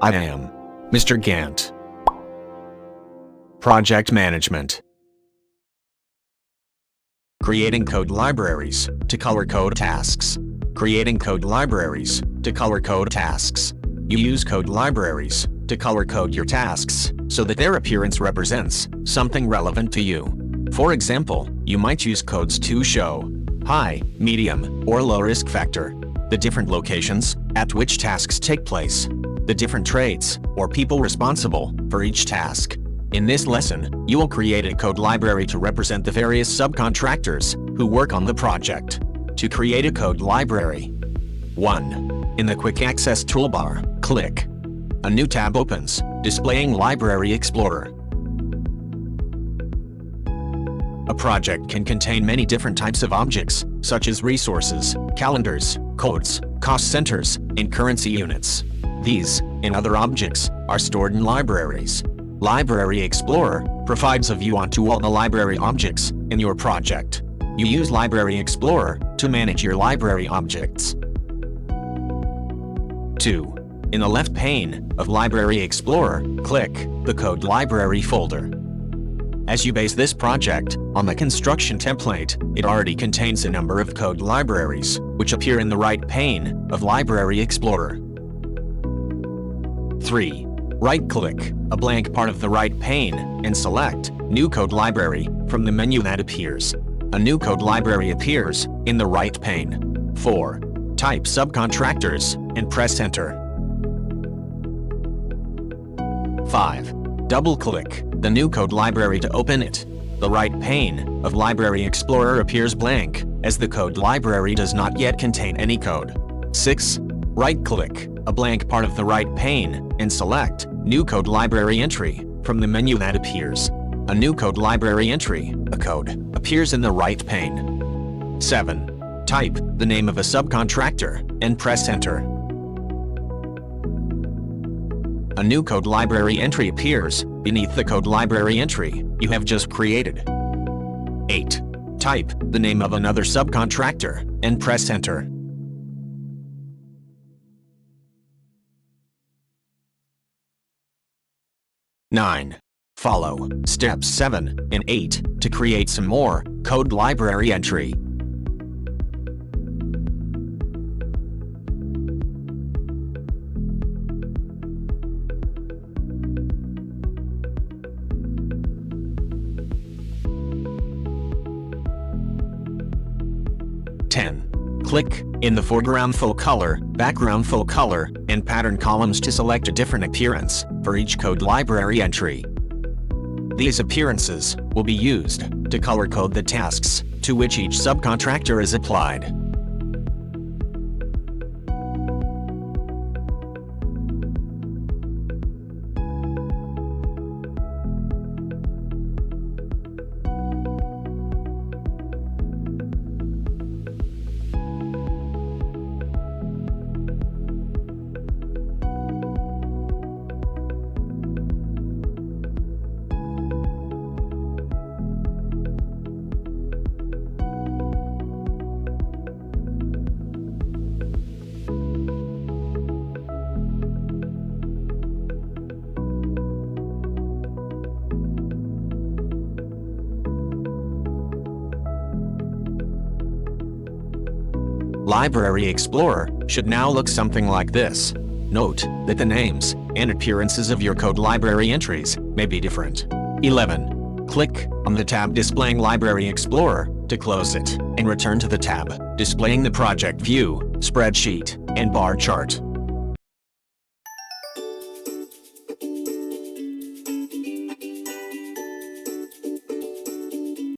I am Mr. Gant. Project Management. Creating code libraries to color code tasks. Creating code libraries to color code tasks. You use code libraries to color code your tasks so that their appearance represents something relevant to you. For example, you might use codes to show high, medium, or low risk factor, the different locations at which tasks take place, the different traits or people responsible for each task. In this lesson, you will create a code library to represent the various subcontractors who work on the project. To create a code library. 1. In the Quick Access toolbar, click. A new tab opens, displaying Library Explorer. A project can contain many different types of objects, such as resources, calendars, codes, cost centers, and currency units. These, and other objects, are stored in libraries. Library Explorer provides a view onto all the library objects in your project. You use Library Explorer to manage your library objects. 2. In the left pane of Library Explorer, click the Code Library folder. As you base this project on the construction template, it already contains a number of code libraries, which appear in the right pane of Library Explorer. 3. Right-click a blank part of the right pane and select New Code Library from the menu that appears. A new code library appears in the right pane. 4. Type subcontractors and press Enter. 5. Double-click the new code library to open it. The right pane of Library Explorer appears blank, as the code library does not yet contain any code. 6. Right-click a blank part of the right pane and select New Code Library Entry from the menu that appears. A new code library entry, a code, appears in the right pane. 7. Type the name of a subcontractor and press Enter. A new code library entry appears beneath the code library entry you have just created. 8. Type the name of another subcontractor and press Enter. 9. Follow steps 7 and 8 to create some more code library entry. Click in the foreground full color, background full color, and pattern columns to select a different appearance for each code library entry. These appearances will be used to color code the tasks to which each subcontractor is applied. Library Explorer should now look something like this. Note that the names and appearances of your code library entries may be different. 11. Click on the tab displaying Library Explorer to close it, and return to the tab displaying the project view, spreadsheet, and bar chart.